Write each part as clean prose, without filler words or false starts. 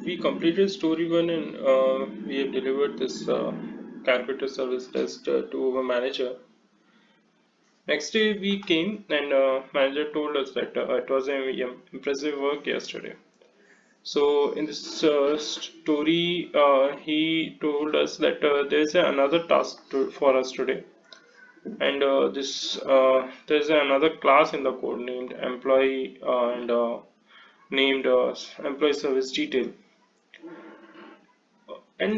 we completed story one and we have delivered this calculator service test to our manager. Next day we came and manager told us that it was an impressive work yesterday. So in this story, he told us that there is another task for us today, and this there is another class in the code named employee and named employee service detail. And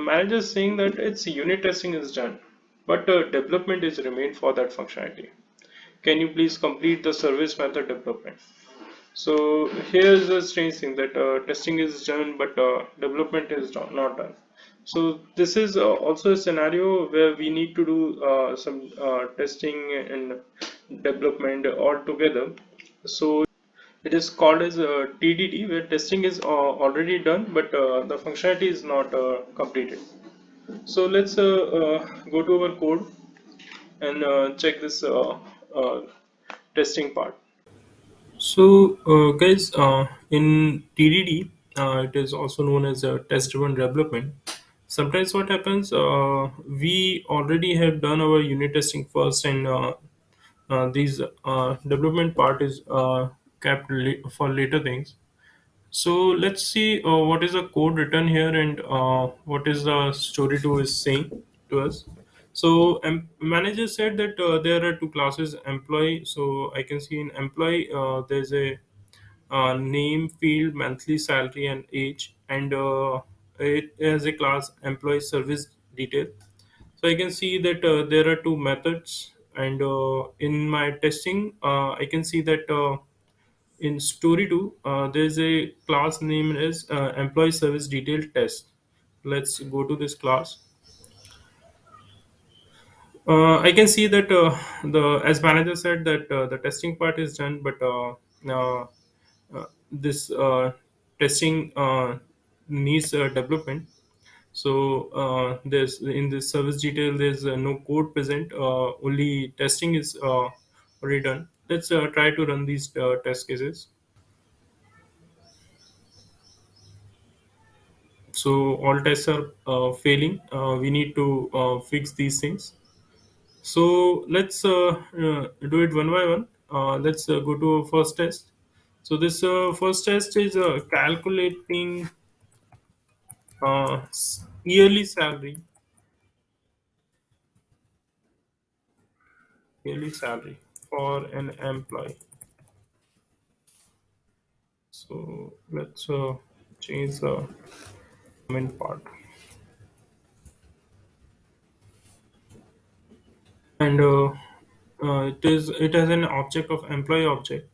manager is saying that its unit testing is done, but development is remained for that functionality. Can you please complete the service method development? So here's the strange thing that testing is done, but development is not done. So this is also a scenario where we need to do some testing and development all together. So it is called as TDD, where testing is already done, but the functionality is not completed. So let's go to our code and check this testing part. So, guys, in TDD, it is also known as test-driven development. Sometimes what happens, we already have done our unit testing first, and these development part is kept for later things. So let's see what is the code written here and what is the story 2 is saying to us. So manager said that there are two classes employee. So I can see in employee there's a name field, monthly salary and age, and it has a class employee service detail. So I can see that there are two methods, and in my testing I can see that in story 2 there's a class named as employee service detail test. Let's go to this class. I can see that the as manager said that the testing part is done, but this testing needs development. So there's in this service detail there's no code present, only testing is already done. Let's try to run these test cases. So all tests are failing. We need to fix these things. So let's do it one by one. Let's go to our first test. So this first test is calculating yearly salary. Yearly salary for an employee. So let's change the comment part. And it has an object of employee object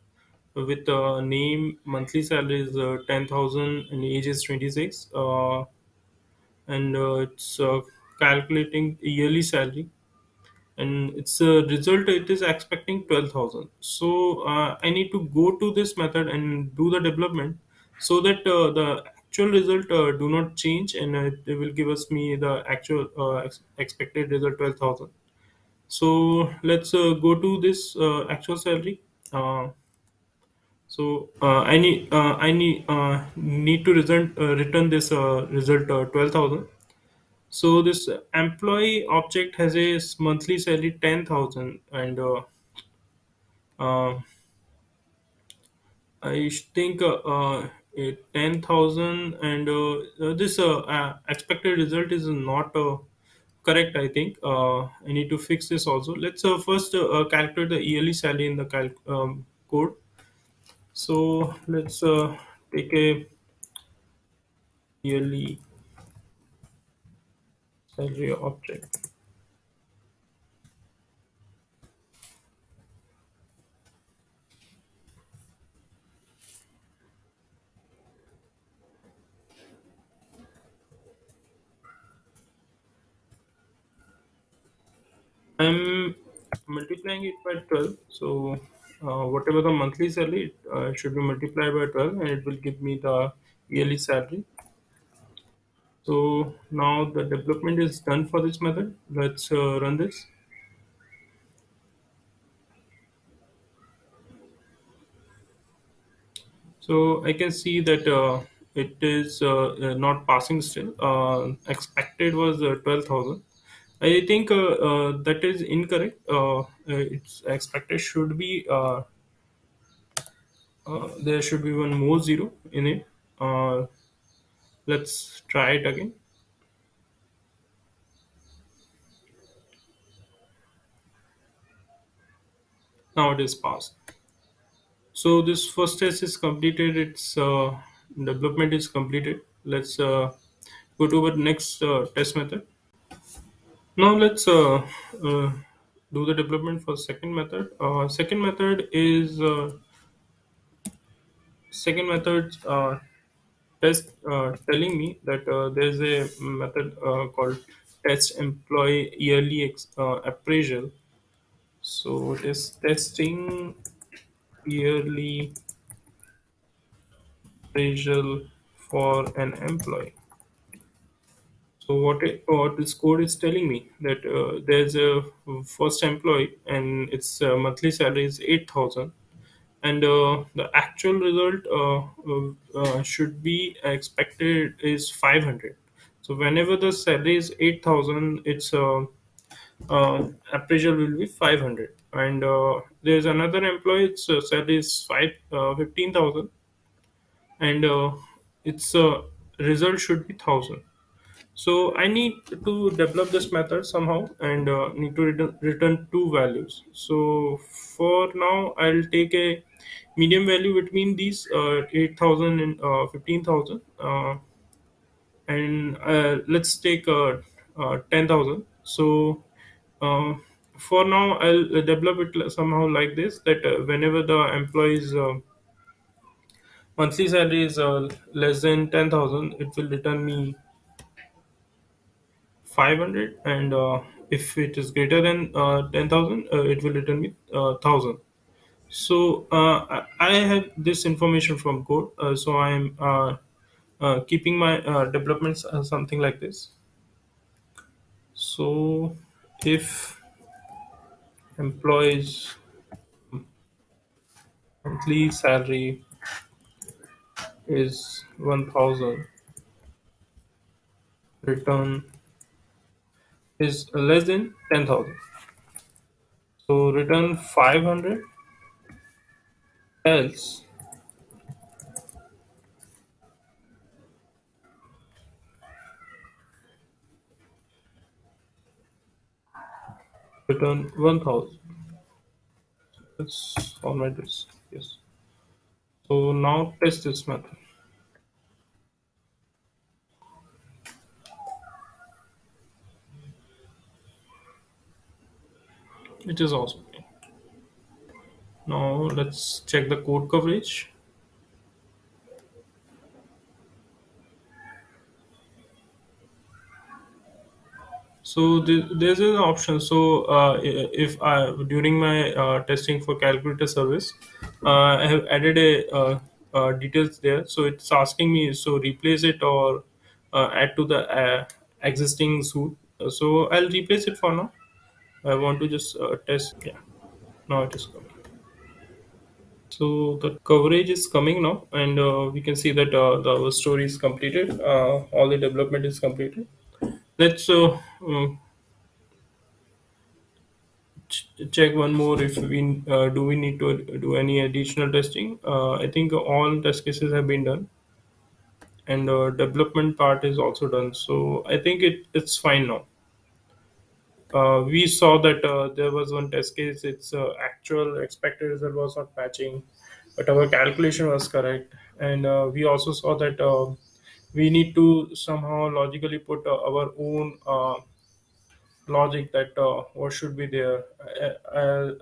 with name, monthly salary is 10,000 and age is 26, and it's calculating yearly salary, and its result it is expecting 12,000. So I need to go to this method and do the development so that the actual result do not change, and it will give us me the actual expected result 12,000. So let's go to this actual salary. So I need to return this result 12,000. So this employee object has a monthly salary 10,000, and uh, I think 10,000, and this expected result is not correct. I think I need to fix this also. Let's first calculate the yearly salary in the code. So let's take a yearly salary object. I'm multiplying it by 12. So whatever the monthly salary, it should be multiplied by 12, and it will give me the yearly salary. So now the development is done for this method. Let's run this. So I can see that it is not passing still. Expected was 12,000. I think that is incorrect. Its expected should be there should be one more zero in it. Uh, let's try it again. Now it is passed. So this first test is completed. Its development is completed. Let's go to our next test method. Now let's do the development for second method. Second method test telling me that there's a method called test employee yearly appraisal. So it is testing yearly appraisal for an employee. So what this code is telling me that there's a first employee and its monthly salary is 8,000, and the actual result should be expected is 500. So whenever the salary is 8,000, its appraisal will be 500. And there's another employee, its salary is 15,000, and its result should be 1,000. So I need to develop this method somehow, and need to return two values. So for now, I'll take a medium value between these 8,000 and 15,000, and let's take 10,000. So uh, for now, I'll develop it somehow like this, that whenever the employee's monthly salary is less than 10,000, it will return me 500, and if it is greater than 10,000, it will return me 1,000. So I have this information from code, so I am keeping my developments something like this. So if employees monthly salary is 1,000, return is less than 10,000, so return 500, else return 1,000. Let's format this. Yes. So now test this method. It is also okay. Now let's check the code coverage. So there's an option. So if I during my testing for calculator service, I have added a details there. So it's asking me, so replace it or add to the existing suite. So I'll replace it for now. I want to just test. Yeah, now it is coming. So the coverage is coming now, and we can see that the story is completed. All the development is completed. Let's check one more if we do we need to do any additional testing. I think all test cases have been done, and development part is also done. So I think it's fine now. We saw that there was one test case. Its actual expected result was not matching, but our calculation was correct. And we also saw that we need to somehow logically put our own logic that what should be there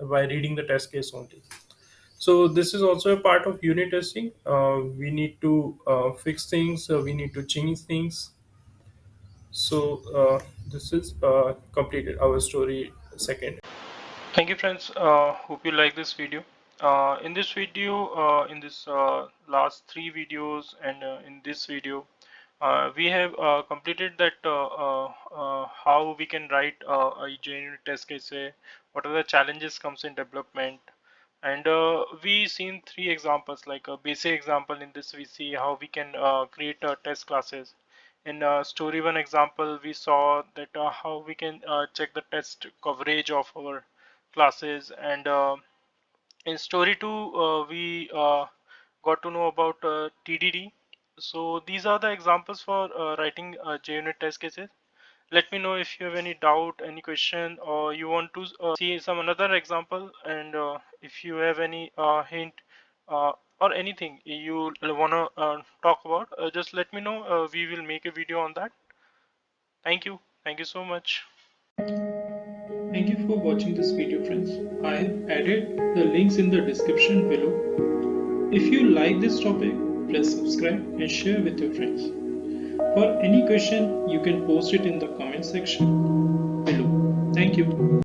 by reading the test case only. So this is also a part of unit testing. We need to fix things. We need to change things. So this is completed our story second. Thank you, friends. Hope you like this video. In this video, in this last three videos, and in this video, we have completed that how we can write a genuine test case. What are the challenges comes in development? And we seen three examples, like a basic example. In this we see how we can create test classes. In story one example, we saw that how we can check the test coverage of our classes. And in story 2 we got to know about TDD. So these are the examples for writing JUnit test cases. Let me know if you have any doubt, any question, or you want to see some another example. And if you have any hint or anything you want to talk about, just let me know. We will make a video on that. Thank you so much. Thank you for watching this video, friends. I have added the links in the description below. If you like this topic, press subscribe and share with your friends. For any question, you can post it in the comment section below. Thank you.